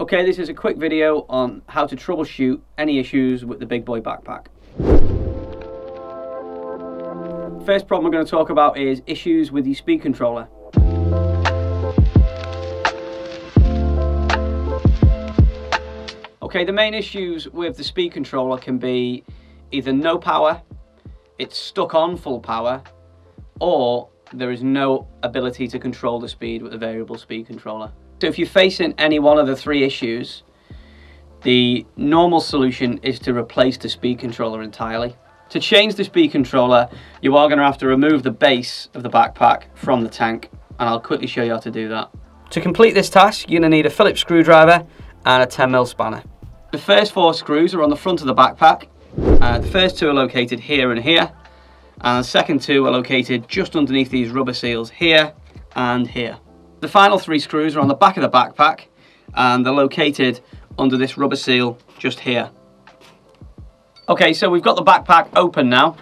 Okay, this is a quick video on how to troubleshoot any issues with the Big Boy backpack. First problem we're going to talk about is issues with your speed controller. Okay, the main issues with the speed controller can be either no power, it's stuck on full power, or there is no ability to control the speed with a variable speed controller. So if you're facing any one of the three issues, the normal solution is to replace the speed controller entirely. To change the speed controller, you are going to have to remove the base of the backpack from the tank, and I'll quickly show you how to do that. To complete this task, you're going to need a Phillips screwdriver and a 10mm spanner. The first 4 screws are on the front of the backpack. The first 2 are located here and here, and the second 2 are located just underneath these rubber seals here and here. The final 3 screws are on the back of the backpack, and they're located under this rubber seal just here. Okay, so we've got the backpack open now,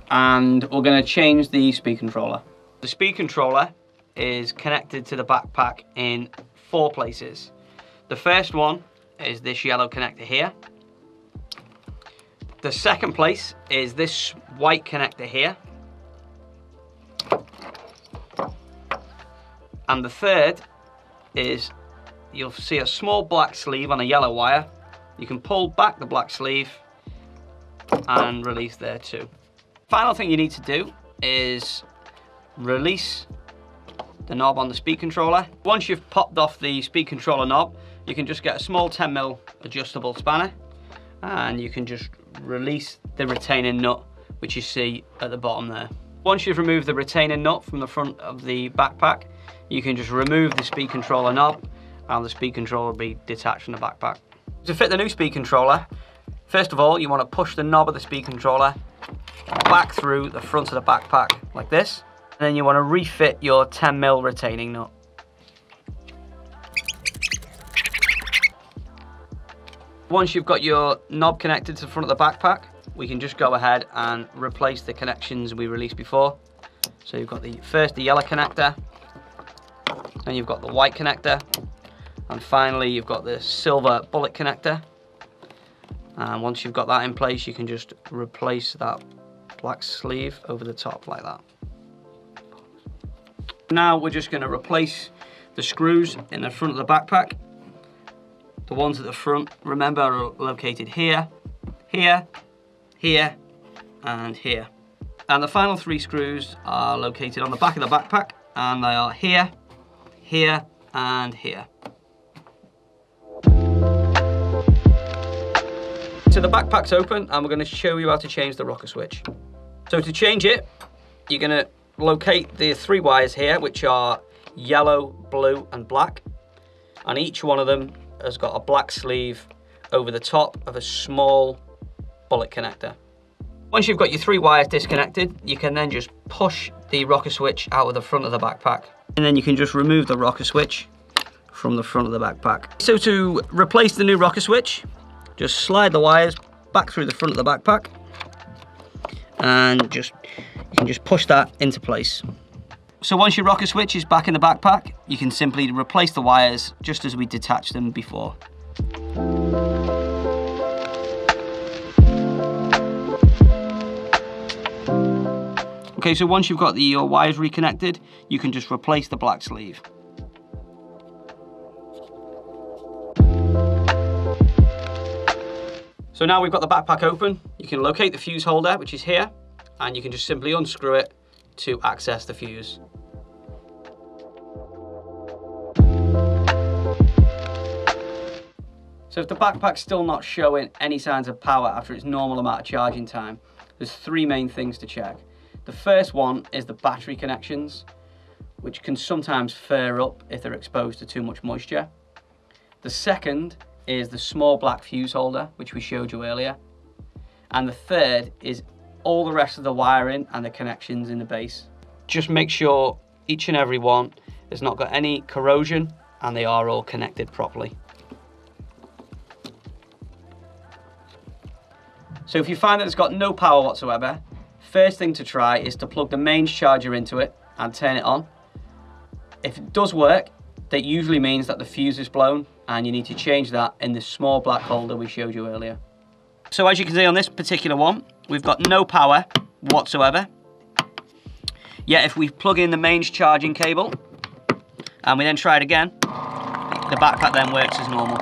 and we're going to change the speed controller. The speed controller is connected to the backpack in 4 places. The first one is this yellow connector here. The second place is this white connector here. And the third is, you'll see a small black sleeve on a yellow wire. You can pull back the black sleeve and release there too. Final thing you need to do is release the knob on the speed controller. Once you've popped off the speed controller knob, you can just get a small 10mm adjustable spanner, and you can just release the retaining nut, which you see at the bottom there. Once you've removed the retaining nut from the front of the backpack, you can just remove the speed controller knob, and the speed controller will be detached from the backpack. To fit the new speed controller, first of all, you want to push the knob of the speed controller back through the front of the backpack like this, and then you want to refit your 10mm retaining nut. Once you've got your knob connected to the front of the backpack, we can just go ahead and replace the connections we released before. So you've got the yellow connector, then you've got the white connector, and finally you've got the silver bullet connector. And once you've got that in place, you can just replace that black sleeve over the top like that. Now we're just going to replace the screws in the front of the backpack. The ones at the front, remember, are located here, here, here, and here. And the final 3 screws are located on the back of the backpack, and they are here, here, and here. So the backpack's open, and we're going to show you how to change the rocker switch. So to change it, you're going to locate the 3 wires here, which are yellow, blue, and black, and each one of them has got a black sleeve over the top of a small bullet connector. Once you've got your 3 wires disconnected, you can then just push the rocker switch out of the front of the backpack, and then you can just remove the rocker switch from the front of the backpack. So to replace the new rocker switch, just slide the wires back through the front of the backpack, and you can just push that into place. So once your rocker switch is back in the backpack, you can simply replace the wires just as we detached them before. Okay, so once you've got your wires reconnected, you can just replace the black sleeve. So now we've got the backpack open, you can locate the fuse holder, which is here, and you can just simply unscrew it to access the fuse. So if the backpack's still not showing any signs of power after its normal amount of charging time, there's 3 main things to check. The first one is the battery connections, which can sometimes flare up if they're exposed to too much moisture. The second is the small black fuse holder, which we showed you earlier. And the third is all the rest of the wiring and the connections in the base. Just make sure each and every one has not got any corrosion and they are all connected properly. So if you find that it's got no power whatsoever, first thing to try is to plug the mains charger into it and turn it on. If it does work, that usually means that the fuse is blown and you need to change that in the small black holder we showed you earlier. So as you can see on this particular one, we've got no power whatsoever. Yet if we plug in the mains charging cable and we then try it again, the backpack then works as normal.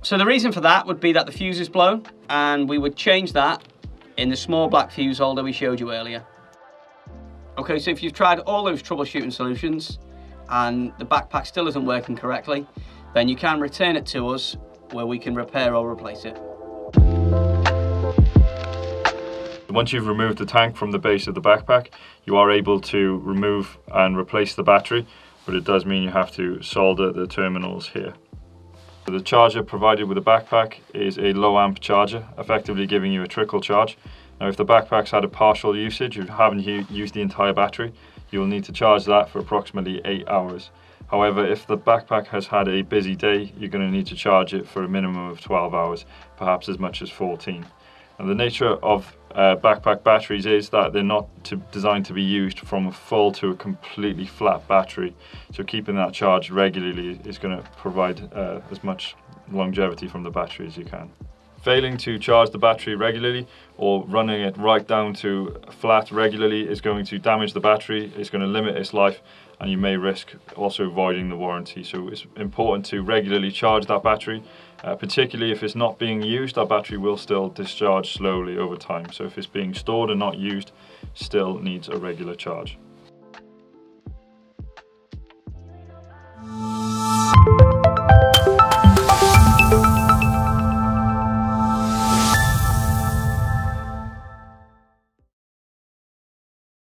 So the reason for that would be that the fuse is blown, and we would change that in the small black fuse holder we showed you earlier. Okay, so if you've tried all those troubleshooting solutions and the backpack still isn't working correctly, then you can return it to us where we can repair or replace it. Once you've removed the tank from the base of the backpack, you are able to remove and replace the battery, but it does mean you have to solder the terminals here. The charger provided with the backpack is a low amp charger, effectively giving you a trickle charge. Now if the backpack's had a partial usage, you haven't used the entire battery, you will need to charge that for approximately 8 hours. However, if the backpack has had a busy day, you're going to need to charge it for a minimum of 12 hours, perhaps as much as 14. And the nature of backpack batteries is that they're not designed to be used from a full to a completely flat battery. So keeping that charged regularly is going to provide as much longevity from the battery as you can. Failing to charge the battery regularly or running it right down to flat regularly is going to damage the battery, it's going to limit its life, and you may risk also voiding the warranty. So it's important to regularly charge that battery, particularly if it's not being used. Our battery will still discharge slowly over time. So if it's being stored and not used, still needs a regular charge.